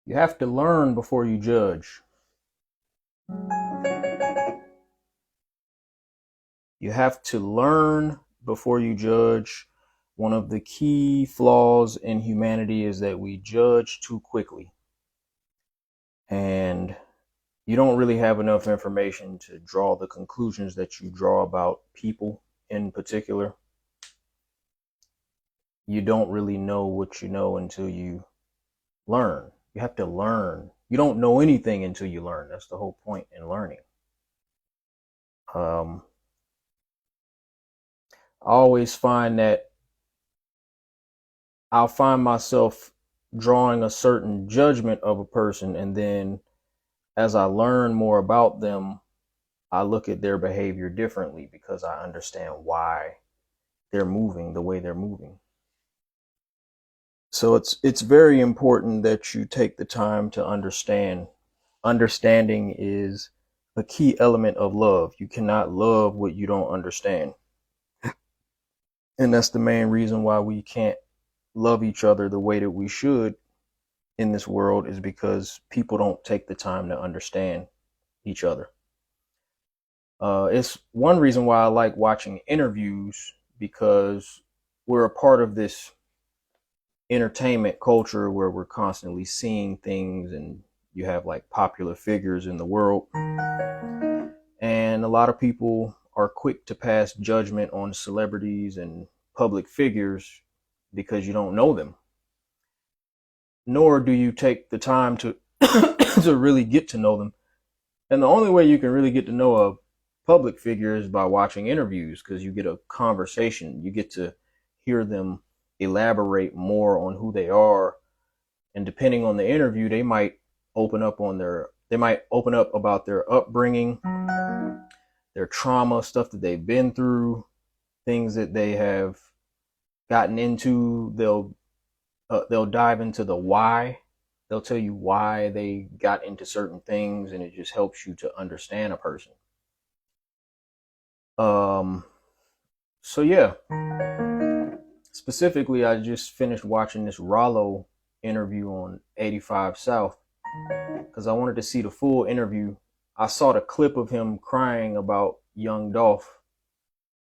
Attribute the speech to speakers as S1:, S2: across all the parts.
S1: You have to learn before you judge. You have to learn before you judge. One of the key flaws in humanity is that we judge too quickly. And you don't really have enough information to draw the conclusions that you draw about people in particular. You don't really know what you know until you learn. You have to learn. You don't know anything until you learn. That's the whole point in learning. I always find that I'll find myself drawing a certain judgment of a person, and then as I learn more about them, I look at their behavior differently because I understand why they're moving the way they're moving. So it's very important that you take the time to understand. Understanding is a key element of love. You cannot love what you don't understand. And that's the main reason why we can't love each other the way that we should in this world, is because people don't take the time to understand each other. It's one reason why I like watching interviews, because we're a part of this entertainment culture where we're constantly seeing things, and you have like popular figures in the world, and a lot of people are quick to pass judgment on celebrities and public figures because you don't know them, nor do you take the time to to really get to know them. And the only way you can really get to know a public figure is by watching interviews, because you get a conversation. You get to hear them elaborate more on who they are, and depending on the interview, they might open up about their upbringing, their trauma, stuff that they've been through, things that they have gotten into. They'll dive into the why. They'll tell you why they got into certain things, and it just helps you to understand a person. Um, so yeah, specifically, I just finished watching this Rollo interview on 85 South because I wanted to see the full interview. I saw the clip of him crying about Young Dolph.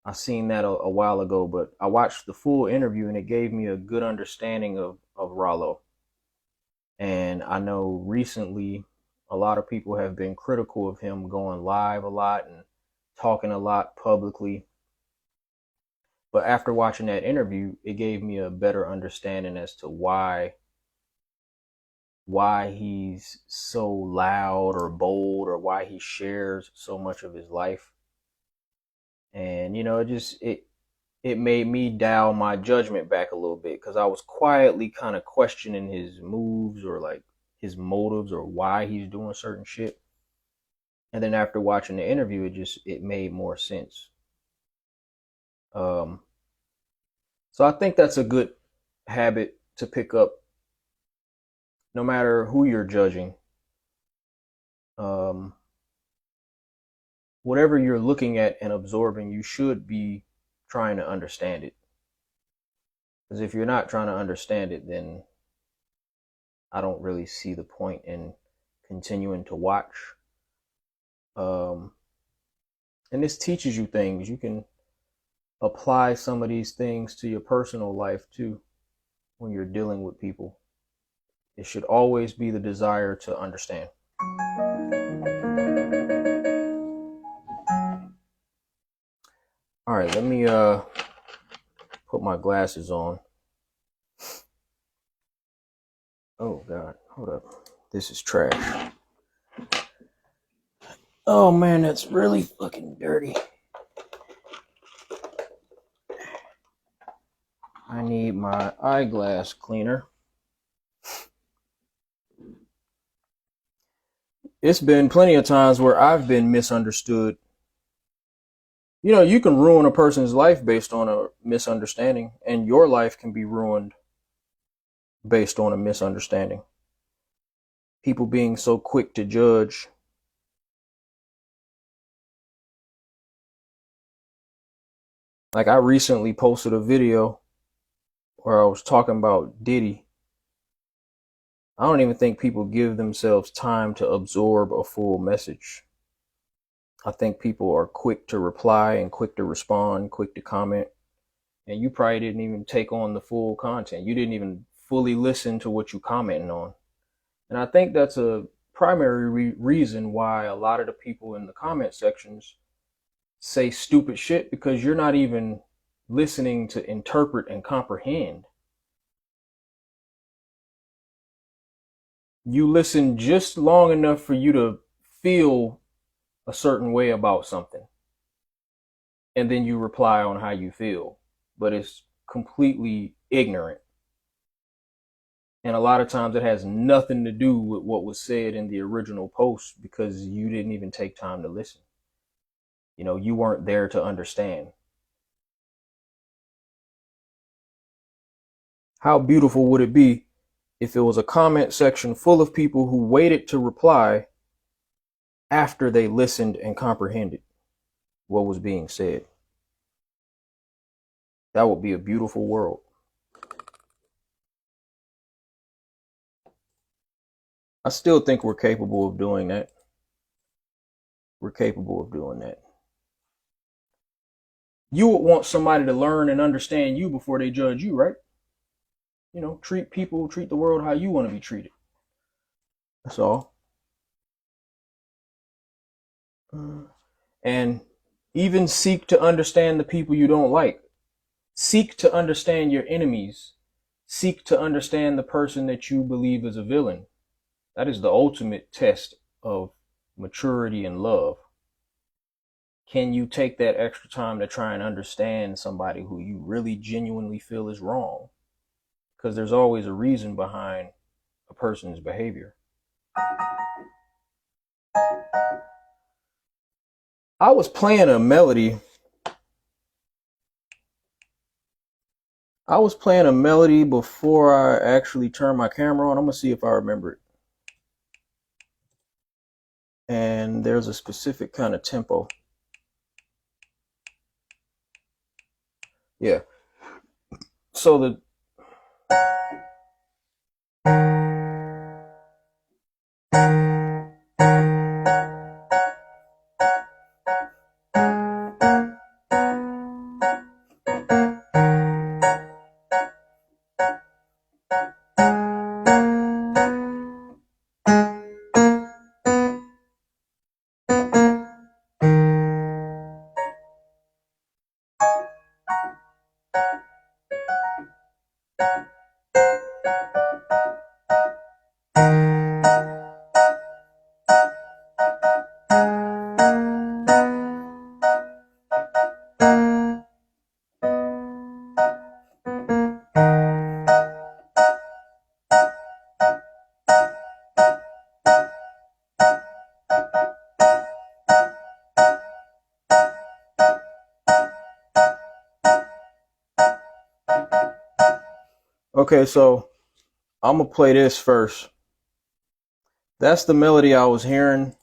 S1: I seen that a while ago, but I watched the full interview and it gave me a good understanding of Rollo. And I know recently a lot of people have been critical of him going live a lot and talking a lot publicly. But after watching that interview, it gave me a better understanding as to why he's so loud or bold, or why he shares so much of his life. And it made me dial my judgment back a little bit, because I was quietly kind of questioning his moves, or like his motives, or why he's doing certain shit. And then after watching the interview, it made more sense. Um, so I think that's a good habit to pick up, no matter who you're judging. Um, Whatever you're looking at and absorbing, you should be trying to understand it. Because if you're not trying to understand it, then I don't really see the point in continuing to watch. Um, and this teaches you things. You can apply some of these things to your personal life too when you're dealing with people. It should always be the desire to understand. All right, let me put my glasses on. Oh God, hold up. This is trash. Oh man, that's really fucking dirty. I need my eyeglass cleaner. It's been plenty of times where I've been misunderstood. You can ruin a person's life based on a misunderstanding, and your life can be ruined based on a misunderstanding. People being so quick to judge. Like, I recently posted a video where I was talking about Diddy, I don't even think people give themselves time to absorb a full message. I think people are quick to reply and quick to respond, quick to comment, and you probably didn't even take on the full content. You didn't even fully listen to what you commenting on. And I think that's a primary reason why a lot of the people in the comment sections say stupid shit, because you're not even listening to interpret and comprehend. You listen just long enough for you to feel a certain way about something, and then you reply on how you feel, but it's completely ignorant. And a lot of times it has nothing to do with what was said in the original post, because you didn't even take time to listen. You weren't there to understand. How beautiful would it be if it was a comment section full of people who waited to reply after they listened and comprehended what was being said? That would be a beautiful world. I still think we're capable of doing that. We're capable of doing that. You would want somebody to learn and understand you before they judge you, right? Treat the world how you want to be treated. That's all. And even seek to understand the people you don't like. Seek to understand your enemies. Seek to understand the person that you believe is a villain. That is the ultimate test of maturity and love. Can you take that extra time to try and understand somebody who you really genuinely feel is wrong? Because there's always a reason behind a person's behavior. I was playing a melody. Before I actually turned my camera on. I'm going to see if I remember it. And there's a specific kind of tempo. Yeah. So the Okay, so I'm gonna play this first. That's the melody I was hearing.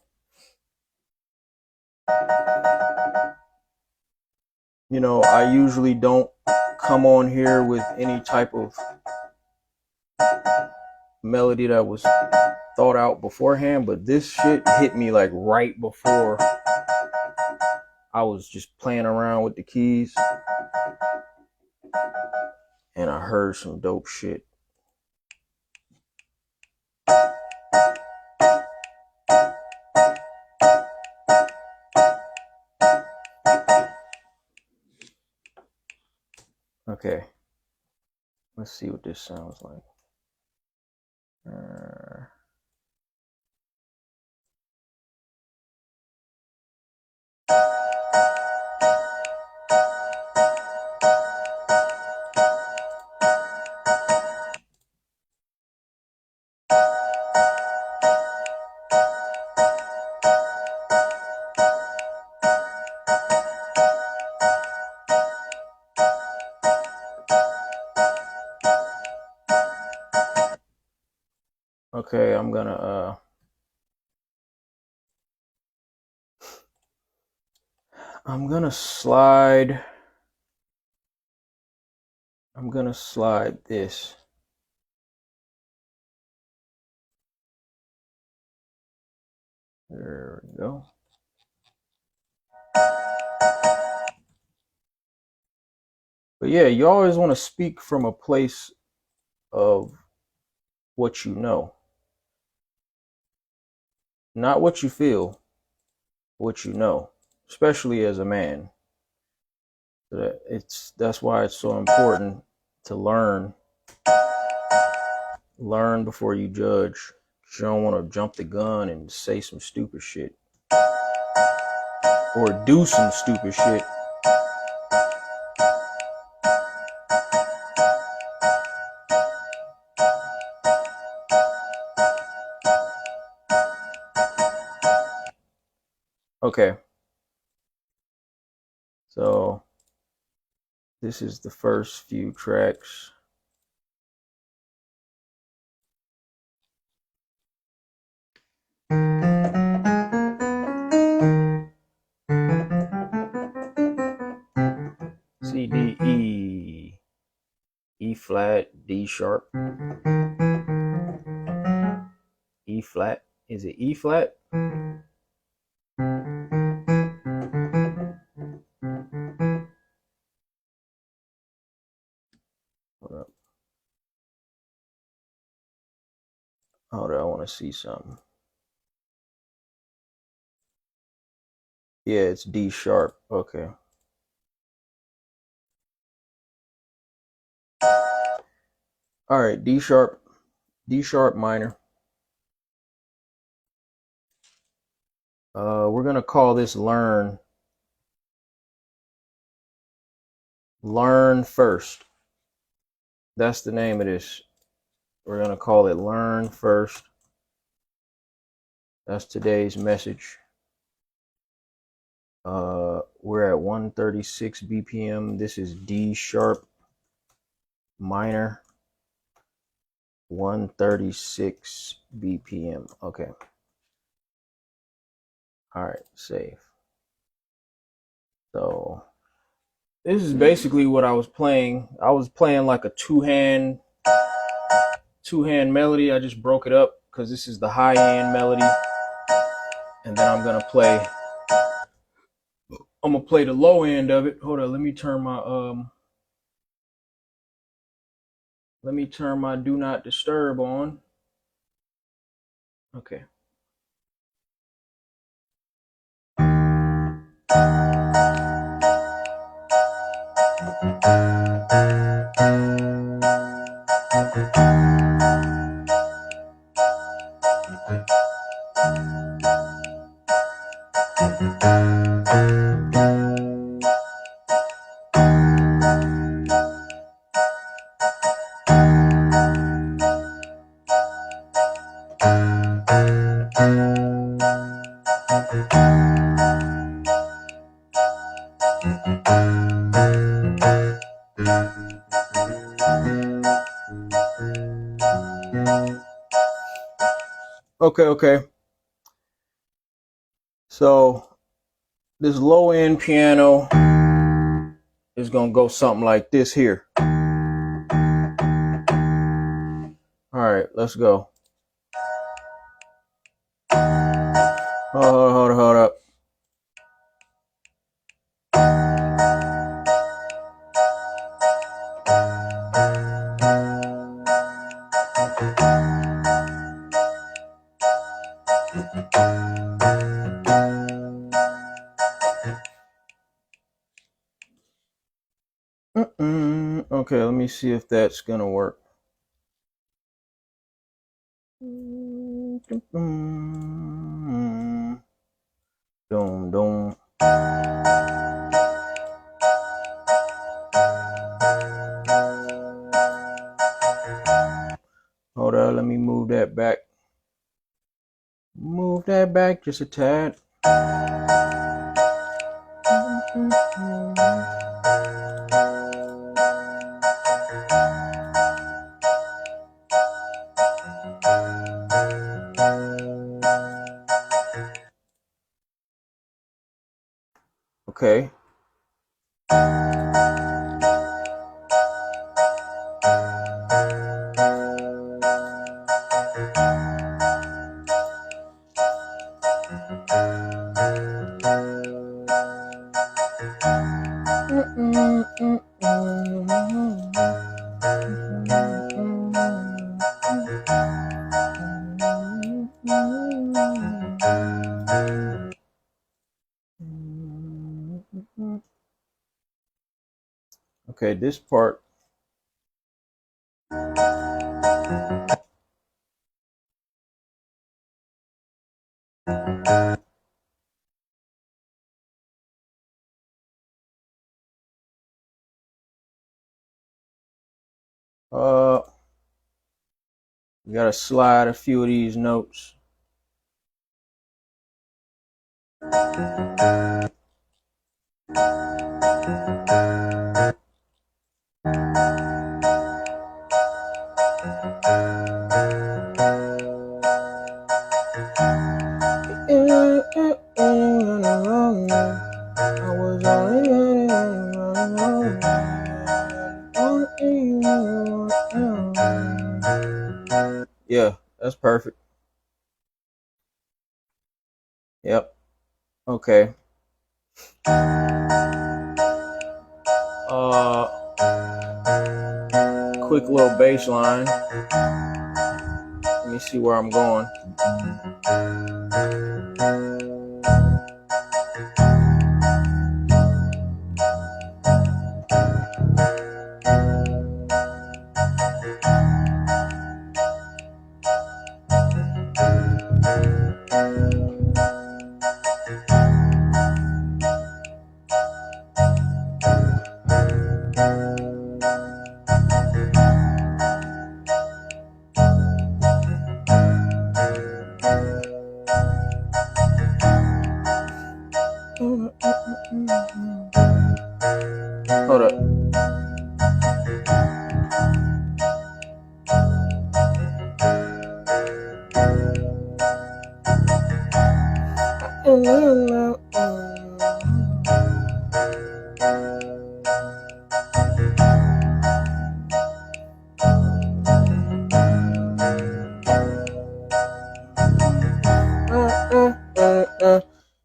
S1: I usually don't come on here with any type of melody that was thought out beforehand, but this shit hit me like right before I was just playing around with the keys, and I heard some dope shit. Okay, let's see what this sounds like. Okay, I'm gonna slide this There we go. But yeah, you always want to speak from a place of what you know, not what you feel, what you know, especially as a man. That's why it's so important to learn before you judge. You don't want to jump the gun and say some stupid shit or do some stupid shit. Okay, so this is the first few tracks. C, D, E, E flat, D sharp, E flat. Is it E flat? Hold up. Hold up, I want to see something. Yeah, it's D sharp. Okay. All right, D sharp minor. We're gonna call this learn first. That's the name of this. We're gonna call it learn first. That's today's message. We're at 136 BPM. This is D sharp minor, 136 BPM. Okay. All right, save. So this is basically what I was playing. I was playing like a two-hand melody. I just broke it up because this is the high-end melody. And then I'm gonna play the low end of it. Hold on, let me turn my do not disturb on. Okay. Okay. So this low end piano is gonna go something like this here. All right, let's go. Hold up. Okay, let me see if that's gonna work. Dum. Hold on, let me move that back. Move that back just a tad. Okay. Okay, this part. We gotta slide a few of these notes. Yeah, that's perfect. Yep. Okay. Quick little bass line. Let me see where I'm going. Hold up.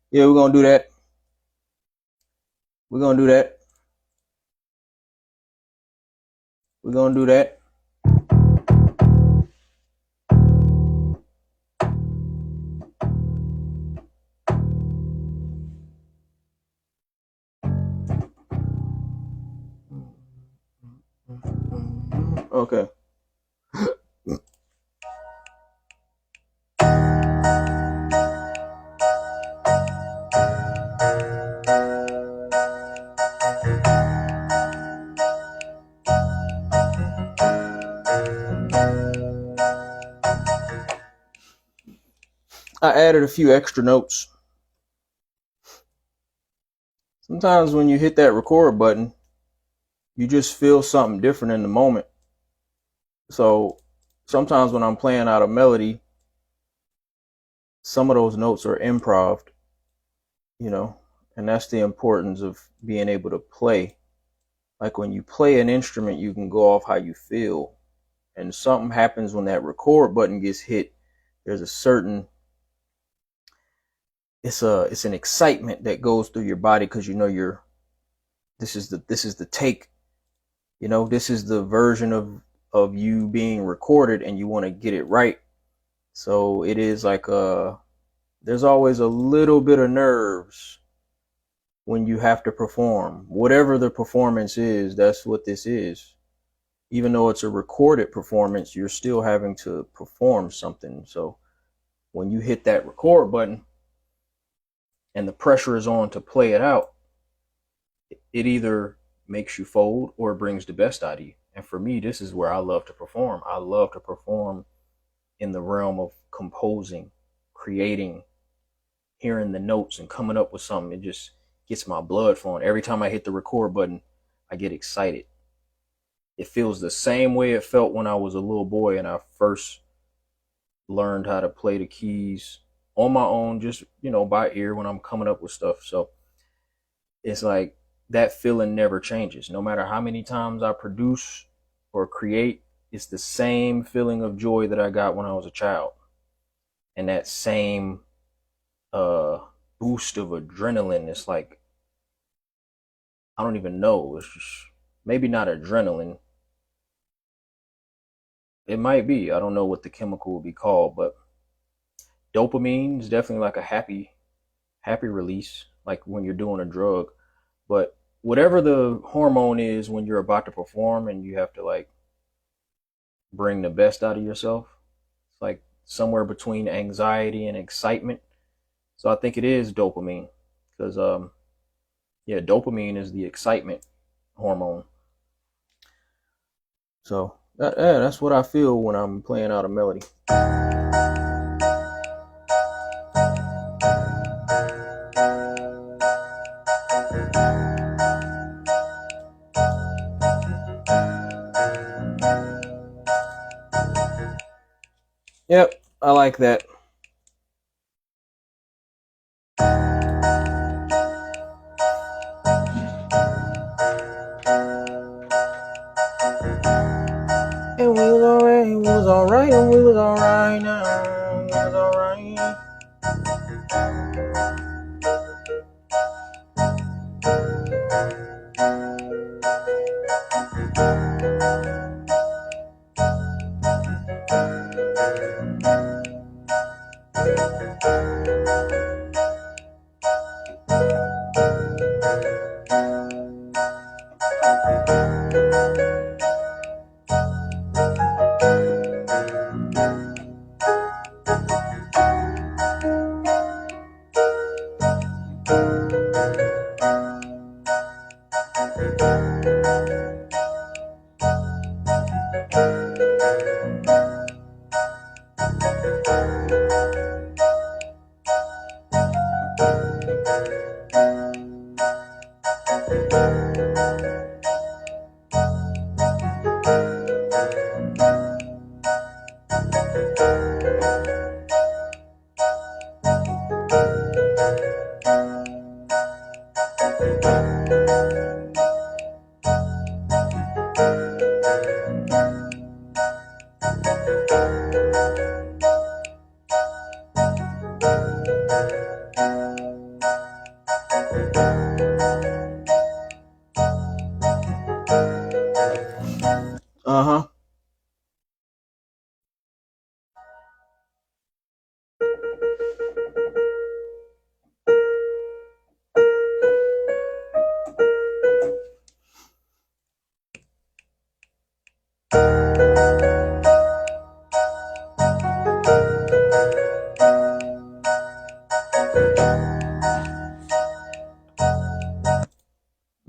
S1: Yeah, we're gonna do that. We're gonna do that. We're gonna do that. Okay. I added a few extra notes. Sometimes when you hit that record button, you just feel something different in the moment. So sometimes when I'm playing out a melody, some of those notes are improv, you know, and that's the importance of being able to play. Like when you play an instrument, you can go off how you feel, and something happens when that record button gets hit. There's a certain it's an excitement that goes through your body because you know this is the take, you know, this is the version of you being recorded and you want to get it right. So it is like there's always a little bit of nerves when you have to perform whatever the performance is. That's what this is. Even though it's a recorded performance, you're still having to perform something. So when you hit that record button and the pressure is on to play it out, it either makes you fold or it brings the best out of you. And for me, this is where I love to perform. I love to perform in the realm of composing, creating, hearing the notes and coming up with something. It just gets my blood flowing. Every time I hit the record button, I get excited. It feels the same way it felt when I was a little boy and I first learned how to play the keys on my own, just, you know, by ear when I'm coming up with stuff. So it's like that feeling never changes. No matter how many times I produce or create, it's the same feeling of joy that I got when I was a child. And that same boost of adrenaline. It's like, I don't even know. It's just maybe not adrenaline. It might be. I don't know what the chemical would be called, but dopamine is definitely like a happy release, like when you're doing a drug. But whatever the hormone is when you're about to perform and you have to like bring the best out of yourself. It's like somewhere between anxiety and excitement. So I think it is dopamine because yeah, dopamine is the excitement hormone. So yeah, that's what I feel when I'm playing out a melody. Yep, I like that. And we was alright, we was alright, and we was alright now. We was alright. Uh-huh.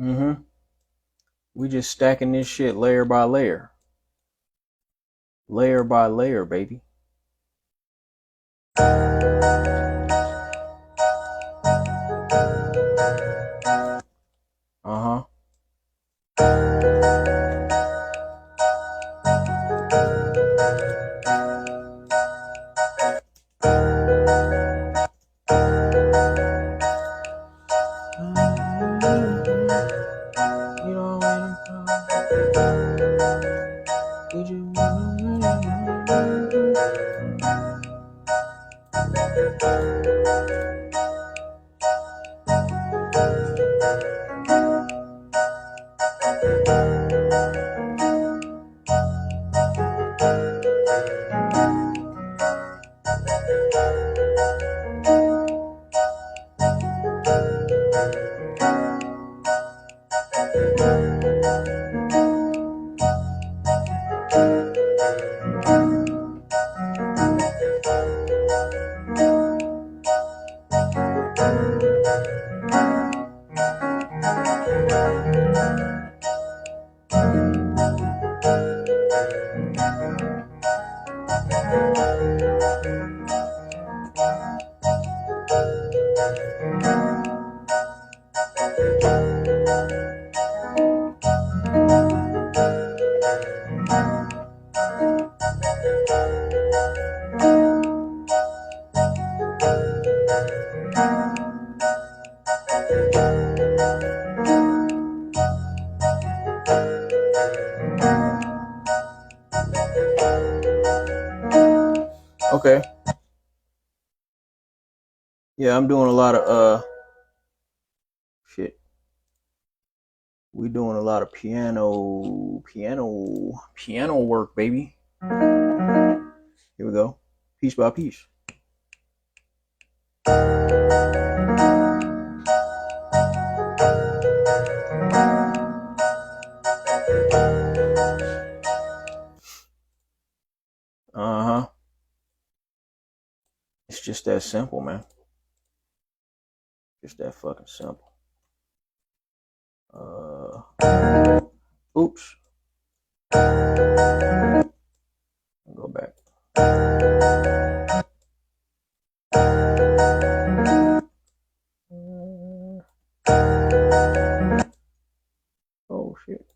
S1: Mm-hmm. We just stacking this shit layer by layer. Layer by layer, baby. Uh-huh. Okay. Yeah, I'm doing a lot of shit. We doing a lot of piano work, baby. Here we go. Piece by piece. just that simple, man. Just that fucking simple. Oops. Go back. Oh shit.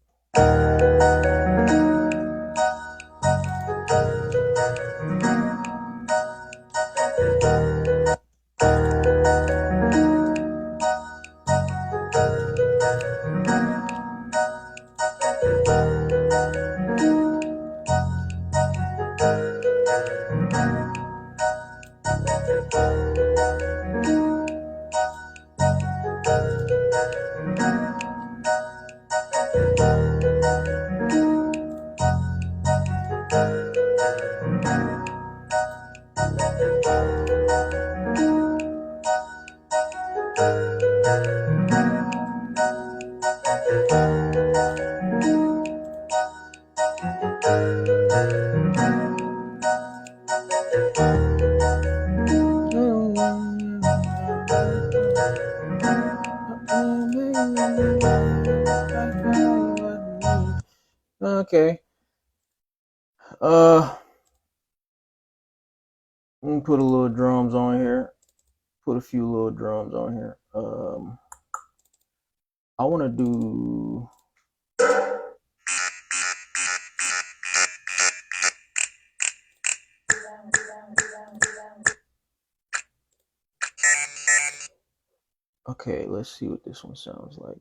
S1: Okay. Let me put a little drums on here. Put a few little drums on here. I want to do. Okay, let's see what this one sounds like.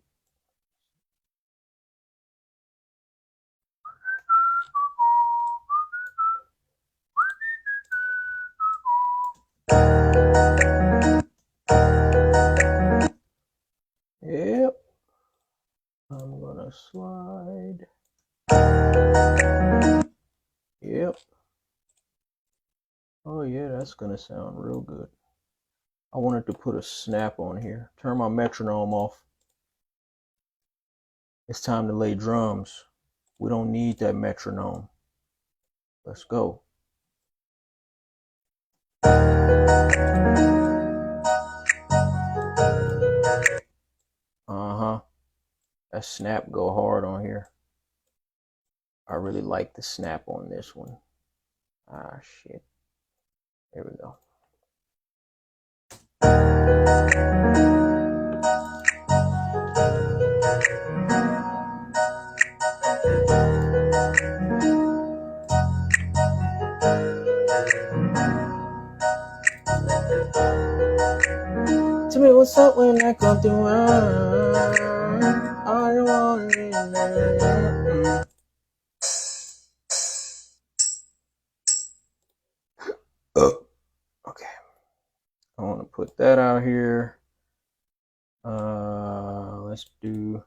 S1: Yep. I'm gonna slide. Yep. Oh yeah, that's gonna sound real good. I wanted to put a snap on here. Turn my metronome off. It's time to lay drums. We don't need that metronome. Let's go. That snap go hard on here. I really like the snap on this one. Ah, shit. There we go. Tell me what's up when I come through. I don't want it. Okay. I want to put that out here. Let's do.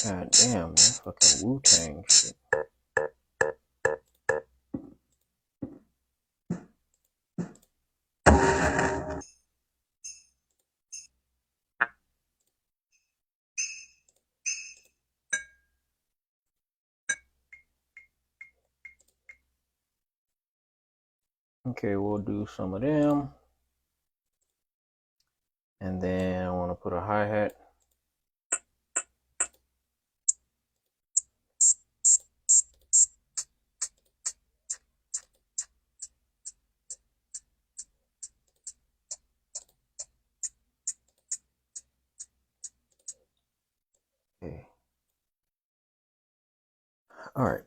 S1: God damn, that fucking Wu-Tang shit. Okay, we'll do some of them. And then I want to put a hi-hat. Okay. All right.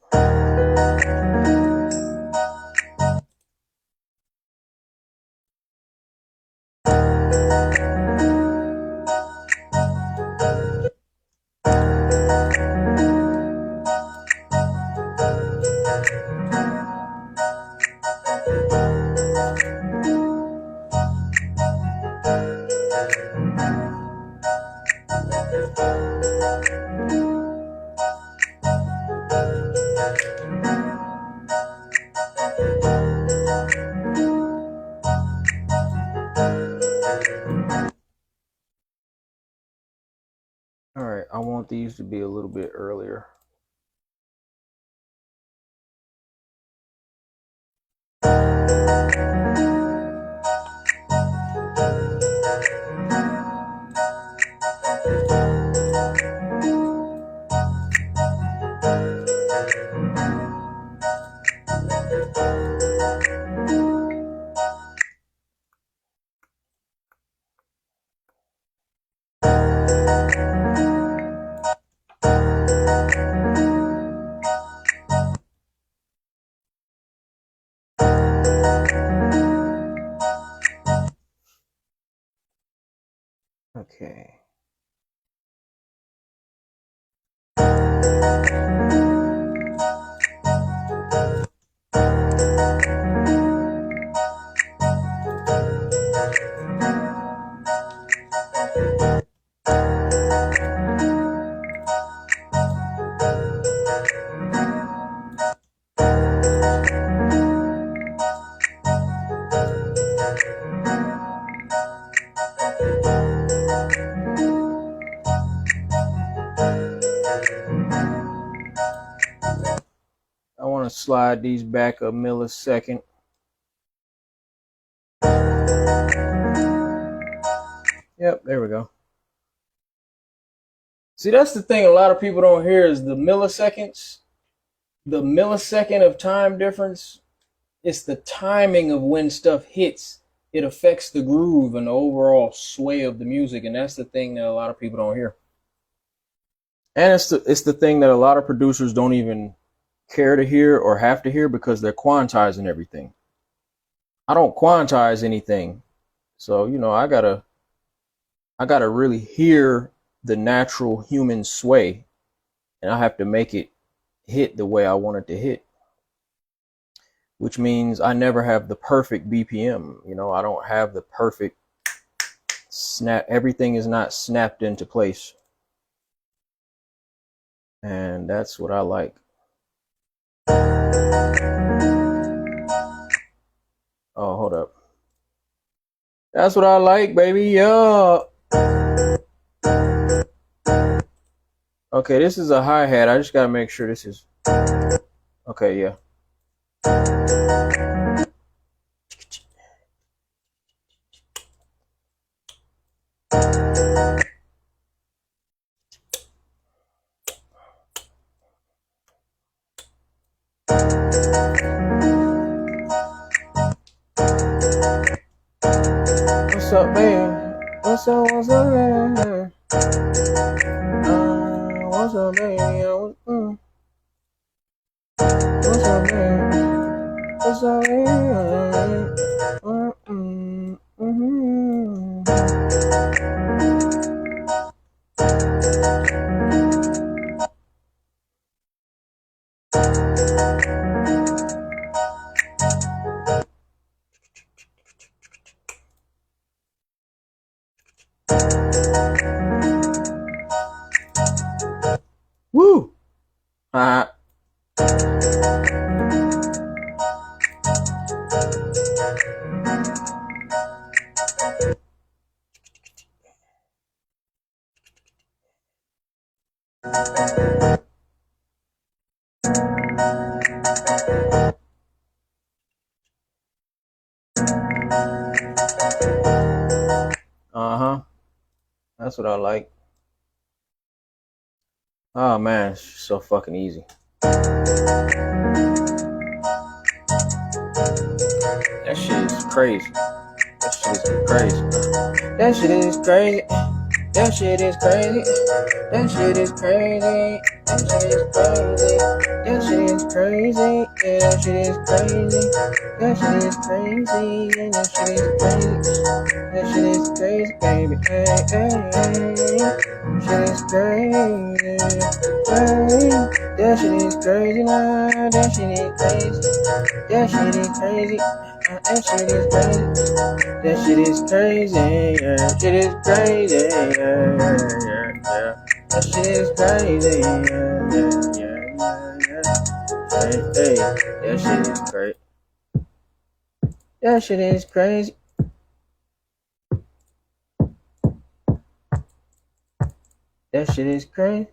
S1: want these to be a little bit earlier. Okay. I want to slide these back a millisecond. Yep, there we go. See, that's the thing a lot of people don't hear is the milliseconds. The millisecond of time difference, it's the timing of when stuff hits. It affects the groove and the overall sway of the music, and that's the thing that a lot of people don't hear. And it's the thing that a lot of producers don't even care to hear or have to hear because they're quantizing everything. I don't quantize anything. So, you know, I gotta really hear the natural human sway, and I have to make it hit the way I want it to hit, which means I never have the perfect BPM. You know, I don't have the perfect snap. Everything is not snapped into place. And that's what I like. Oh, hold up. That's what I like, baby. Yeah. Okay, this is a hi-hat. I just gotta make sure this is okay. Yeah. What's up, man? What's up, man? What's up, man? What's up, man? What's up, man? Woo! Uh-huh. That's what I like. Oh man, it's so fucking easy. That shit is crazy. That shit is crazy. That shit is crazy. That shit is crazy. That shit is crazy. That shit is crazy. That shit is crazy. Yeah, that shit is crazy. That shit is crazy. Yeah, that shit is crazy. That shit is crazy, baby. Hey, hey, hey. Shit is crazy. Hey. That shit is crazy now. That shit is crazy. That shit is crazy. That shit is crazy. That shit is crazy. Yeah, that shit is crazy. Yeah, yeah, yeah, yeah. That shit is crazy. Yeah, yeah, yeah, yeah, yeah. Hey, hey, that shit is crazy. That shit is crazy. That shit is crazy.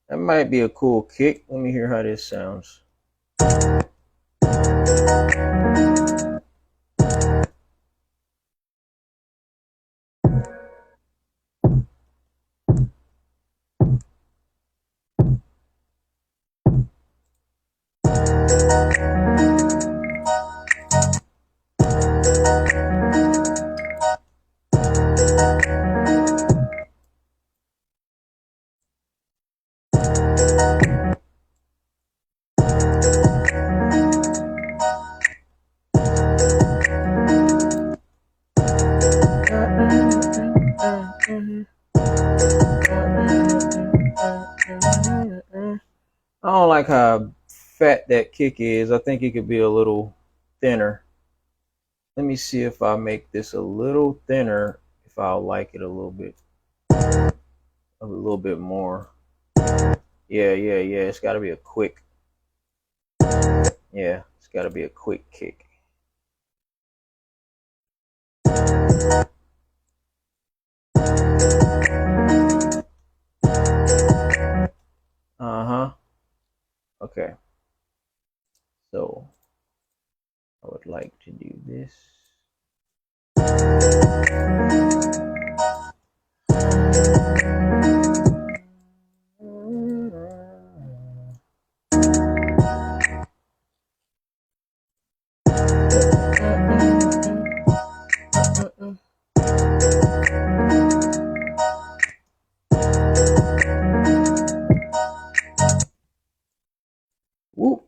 S1: That might be a cool kick. Let me hear how this sounds. I don't like how fat that kick is. I think it could be a little thinner. Let me see if I make this a little thinner, if I'll like it a little bit more. Yeah. It's got to be a quick. Yeah, it's got to be a quick kick. Okay. So I would like to do this. Whoop.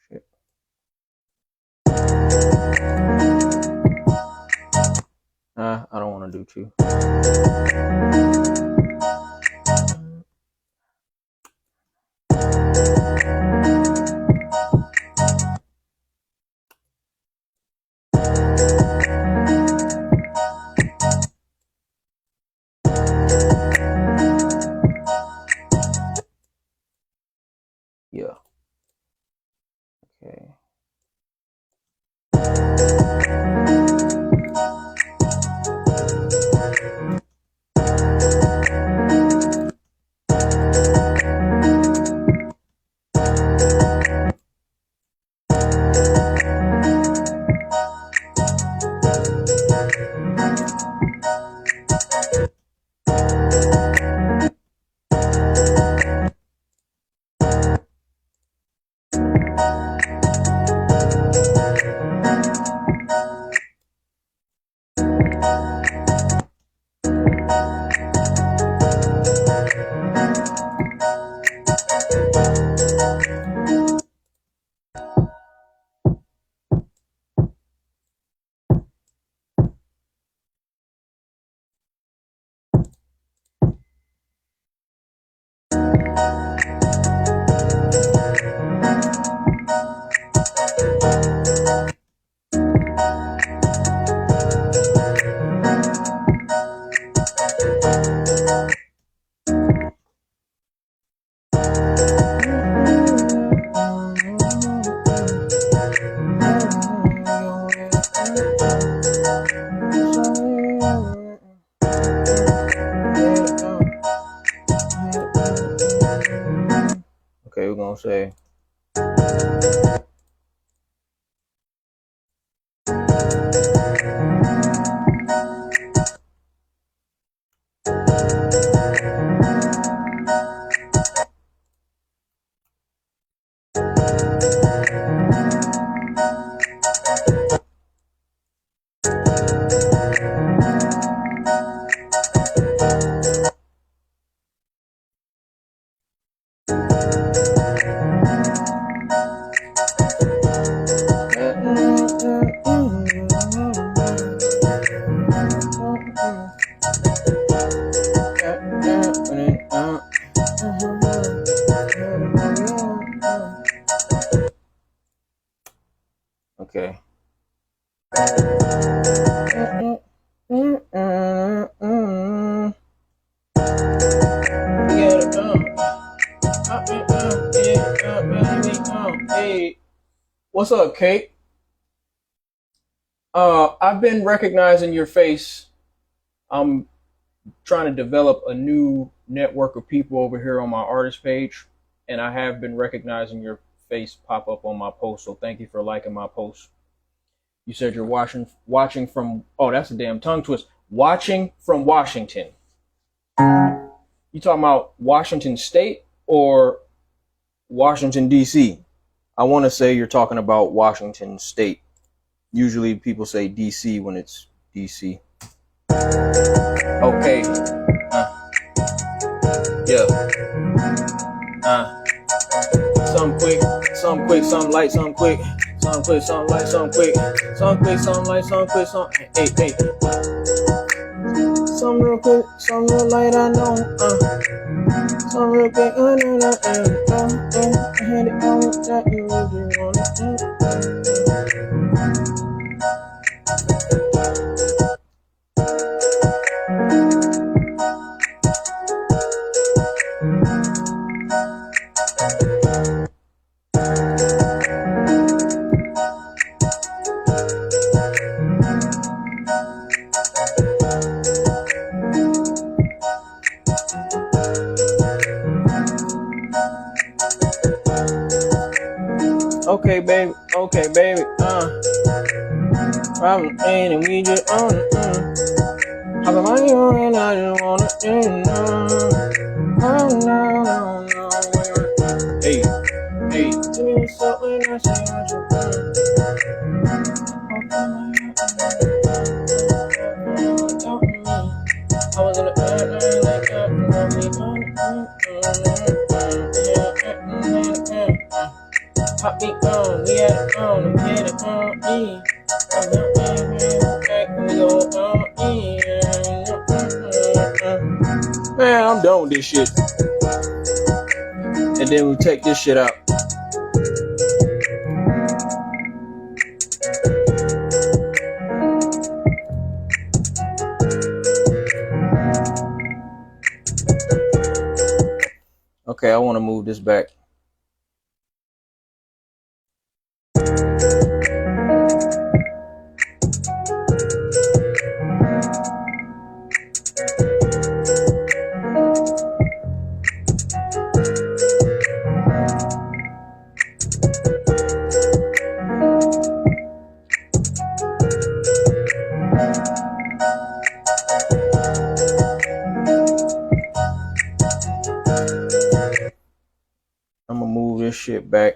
S1: Shit. I don't want to do two. Yeah. Okay. Okay, we're gonna say okay. Hey, what's up, Kate? I've been recognizing your face. I'm trying to develop a new network of people over here on my artist page, and I have been recognizing your face pop up on my post. So thank you for liking my post. You said you're watching from. Oh, that's a damn tongue twist. Watching from Washington. You talking about Washington State or Washington D.C.? I want to say you're talking about Washington State. Usually people say D.C. when it's D.C. Okay. Yeah. Some quick, some quick, some light, some quick, some quick, some light, some quick, some quick, some light, some quick, some. Hey, hey. Some real quick, some real light. I know. Some real quick. I had it all that you really wanna. Okay, baby. Okay, baby. Problem ain't and we just on it. How about my you and I just wanna no. Hey, hey. Give me something I say what you I was in the air like pop me on, we had it on, we had it on, Man, I'm done with this shit. And then we take this shit out. Okay, I want to move this back. I'm gonna move this shit back.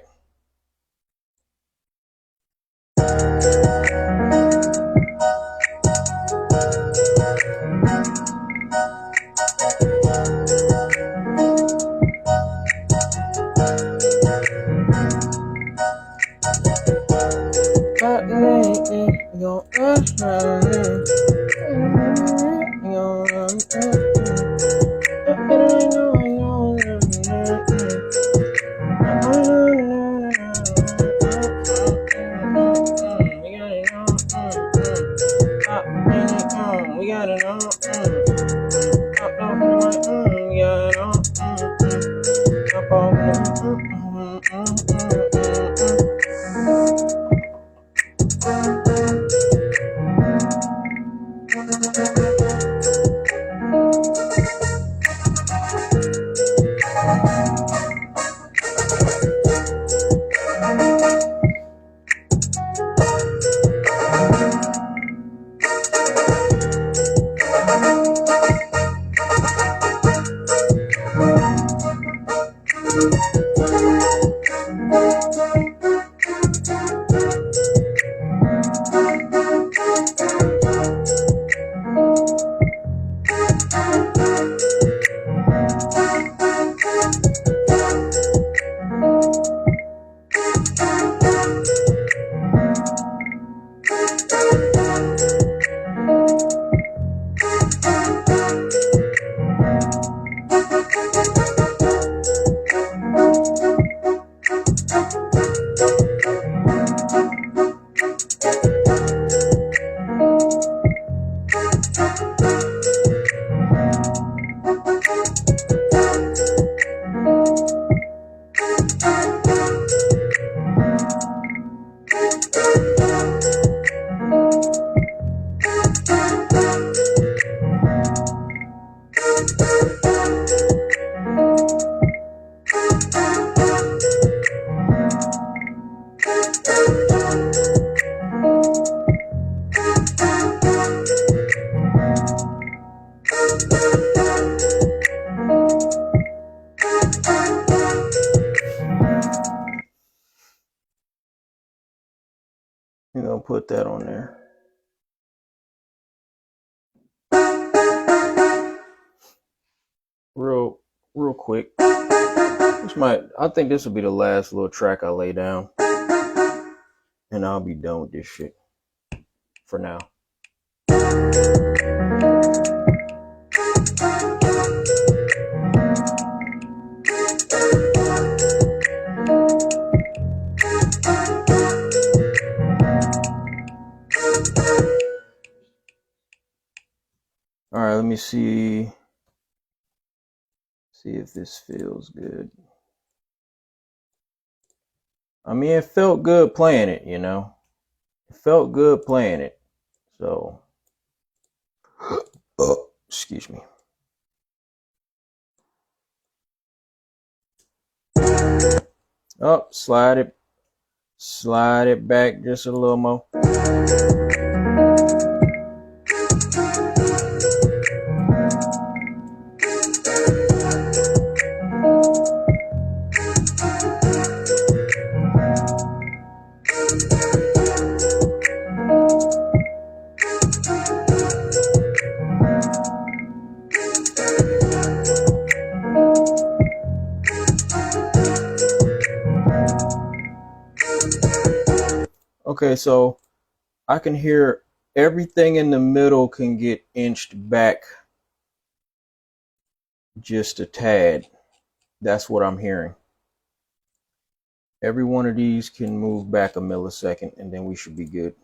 S1: put that on there. Real quick. I think this will be the last little track I lay down. And I'll be done with this shit for now. All right, let me see if this feels good. I mean, it felt good playing it, you know. It felt good playing it. So, excuse me. Oh, slide it back just a little more. Okay, so I can hear everything in the middle can get inched back just a tad. That's what I'm hearing. Every one of these can move back a millisecond, and then we should be good.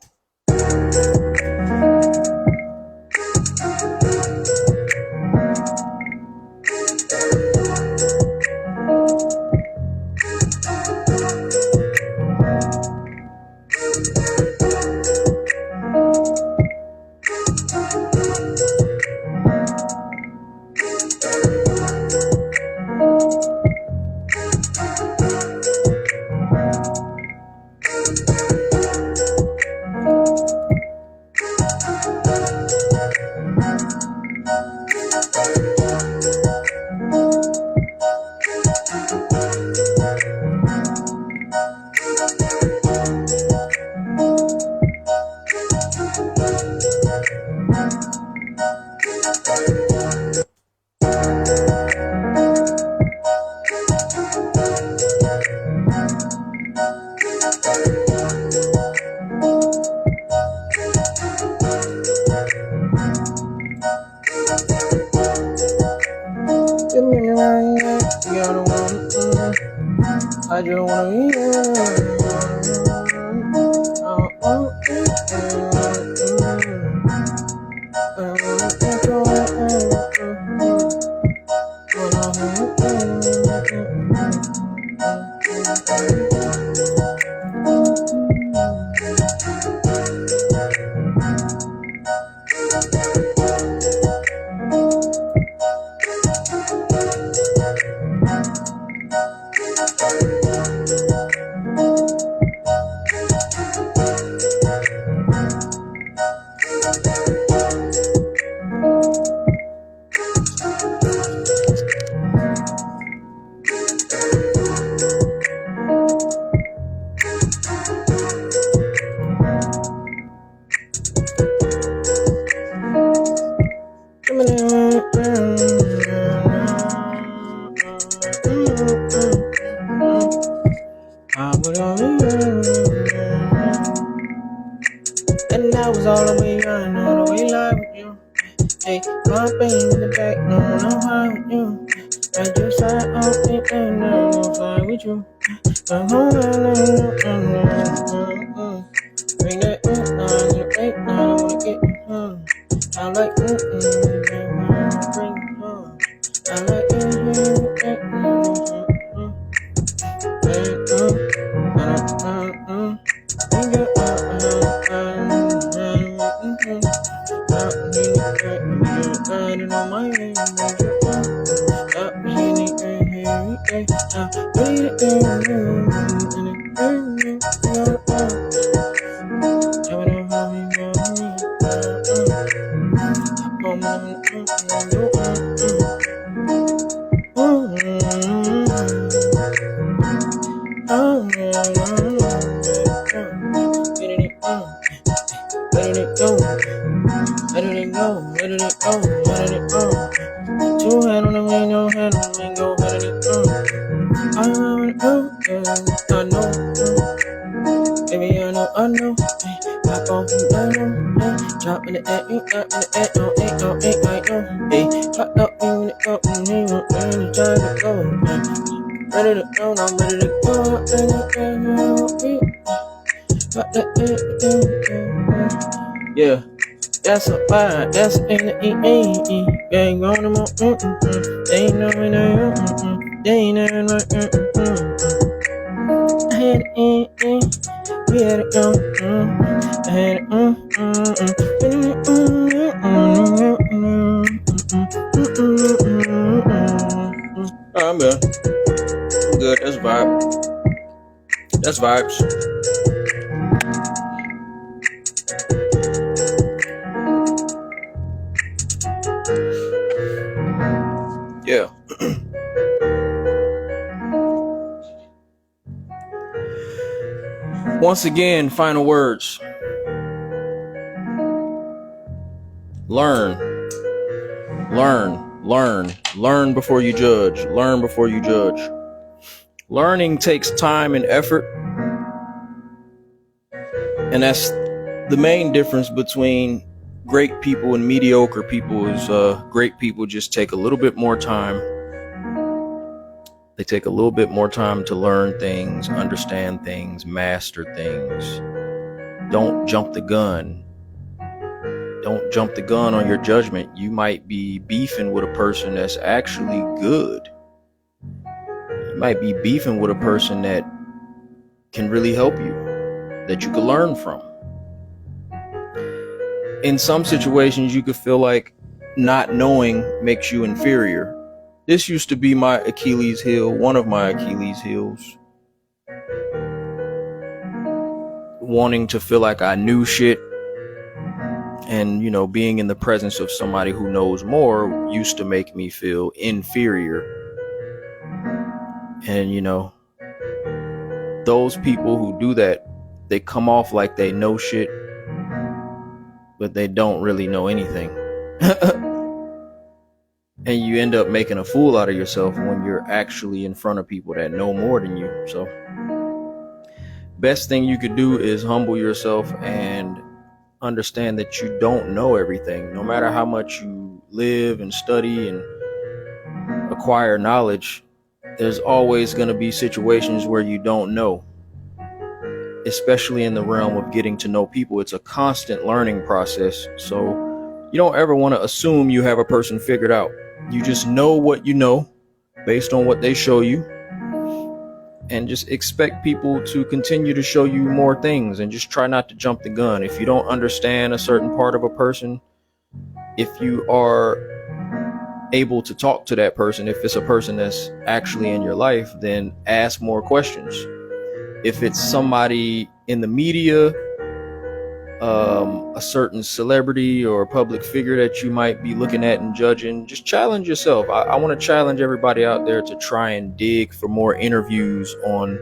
S1: I just wanna be and that was all the way on, all the way live with you. Hey, my pain in the back, no, I'm high with you. I just fly off it and I'm fly with you. Bring that I wanna get I like I like I know. Baby, I know, pop off and down, drop in the pop up in the up, and time to go, ready to go, I'm ready to go, yeah, that's a vibe, that's in the gang on them, they ain't knowing they ain't I had it, we had it, I had I'm good. I'm good. That's vibe. That's vibes. Yeah. Once again, final words. Learn before you judge. Learn before you judge. Learning takes time and effort, and that's the main difference between great people and mediocre people. Is great people just take a little bit more time. They take a little bit more time to learn things, understand things, master things. Don't jump the gun. Don't jump the gun on your judgment. You might be beefing with a person that's actually good. You might be beefing with a person that can really help you, that you can learn from. In some situations, you could feel like not knowing makes you inferior. This used to be my Achilles heel, one of my Achilles heels. Wanting to feel like I knew shit. And, being in the presence of somebody who knows more used to make me feel inferior. And, those people who do that, they come off like they know shit, but they don't really know anything. And you end up making a fool out of yourself when you're actually in front of people that know more than you. So, best thing you could do is humble yourself and understand that you don't know everything. No matter how much you live and study and acquire knowledge, there's always going to be situations where you don't know, especially in the realm of getting to know people. It's a constant learning process. So you don't ever want to assume you have a person figured out. You just know what you know based on what they show you, and just expect people to continue to show you more things, and just try not to jump the gun. If you don't understand a certain part of a person, if you are able to talk to that person, if it's a person that's actually in your life, then ask more questions. If it's somebody in the media, a certain celebrity or a public figure that you might be looking at and judging, just challenge yourself. I want to challenge everybody out there to try and dig for more interviews on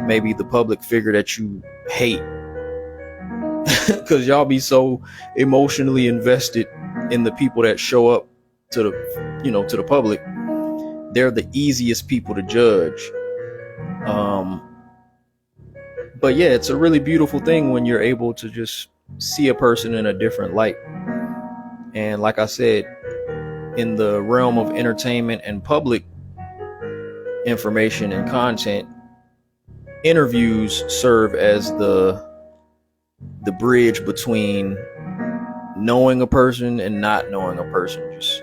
S1: maybe the public figure that you hate, because y'all be so emotionally invested in the people that show up to the public. They're the easiest people to judge. But yeah, it's a really beautiful thing when you're able to just see a person in a different light. And like I said, in the realm of entertainment and public information and content, interviews serve as the bridge between knowing a person and not knowing a person. Just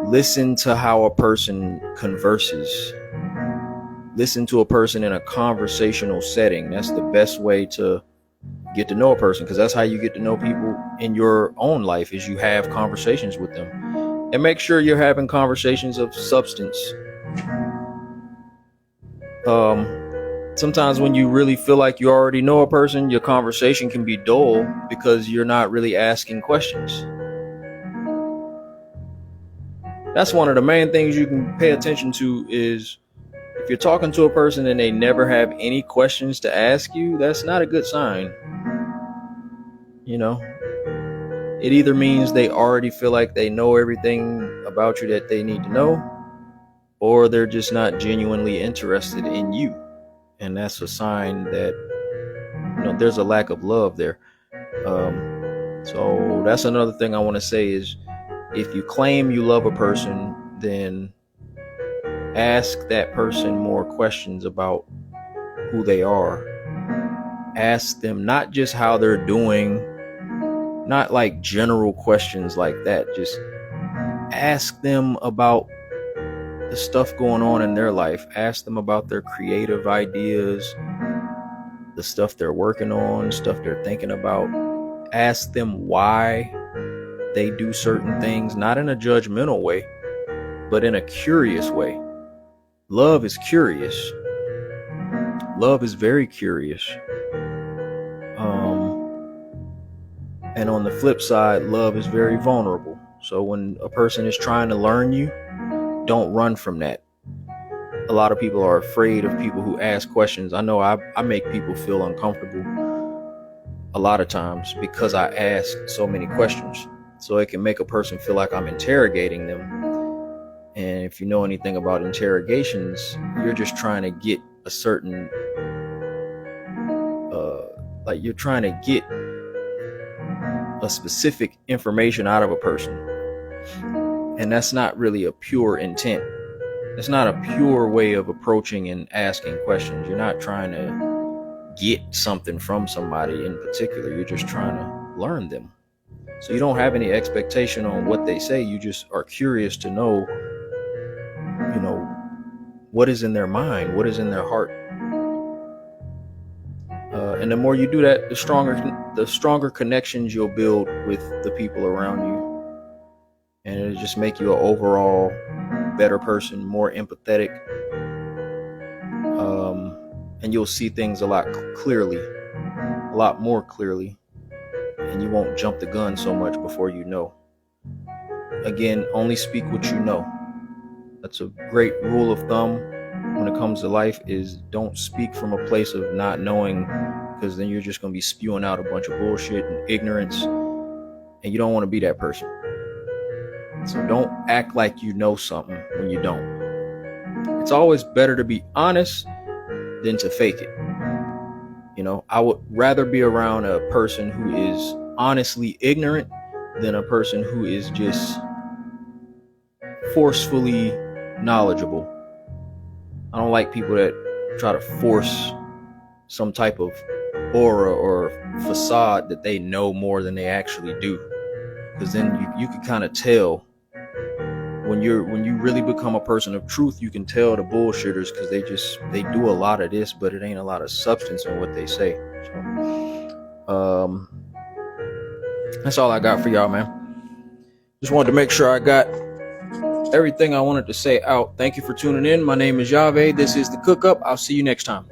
S1: listen to how a person converses. Listen to a person in a conversational setting. That's the best way to get to know a person, because that's how you get to know people in your own life, is you have conversations with them. And make sure you're having conversations of substance. Sometimes when you really feel like you already know a person, your conversation can be dull because you're not really asking questions. That's one of the main things you can pay attention to, is if you're talking to a person and they never have any questions to ask you, that's not a good sign. It either means they already feel like they know everything about you that they need to know, or they're just not genuinely interested in you. And that's a sign that, there's a lack of love there. So that's another thing I want to say is, if you claim you love a person, then ask that person more questions about who they are. Ask them not just how they're doing, not like general questions like that. Just ask them about the stuff going on in their life. Ask them about their creative ideas, the stuff they're working on, stuff they're thinking about. Ask them why they do certain things, not in a judgmental way, but in a curious way. Love is curious. Love is very curious. And on the flip side, love is very vulnerable. So when a person is trying to learn you, don't run from that. A lot of people are afraid of people who ask questions. I know I make people feel uncomfortable a lot of times because I ask so many questions. So it can make a person feel like I'm interrogating them. And if you know anything about interrogations, you're just trying to get a certain, you're trying to get a specific information out of a person. And that's not really a pure intent. It's not a pure way of approaching and asking questions. You're not trying to get something from somebody in particular. You're just trying to learn them. So you don't have any expectation on what they say. You just are curious to know, what is in their mind, what is in their heart. And the more you do that, the stronger connections you'll build with the people around you. And it'll just make you an overall better person, more empathetic. And you'll see things a lot more clearly. And you won't jump the gun so much before you know. Again, only speak what you know. That's a great rule of thumb when it comes to life, is don't speak from a place of not knowing, because then you're just going to be spewing out a bunch of bullshit and ignorance, and you don't want to be that person. So don't act like you know something when you don't. It's always better to be honest than to fake it. I would rather be around a person who is honestly ignorant than a person who is just forcefully knowledgeable. I don't like people that try to force some type of aura or facade that they know more than they actually do. Because then you can kind of tell when you really become a person of truth. You can tell the bullshitters, because they do a lot of this, but it ain't a lot of substance in what they say. So, that's all I got for y'all, man. Just wanted to make sure I got everything I wanted to say out. Thank you for tuning in. My name is Yave. This is the COOKUP. I'll see you next time.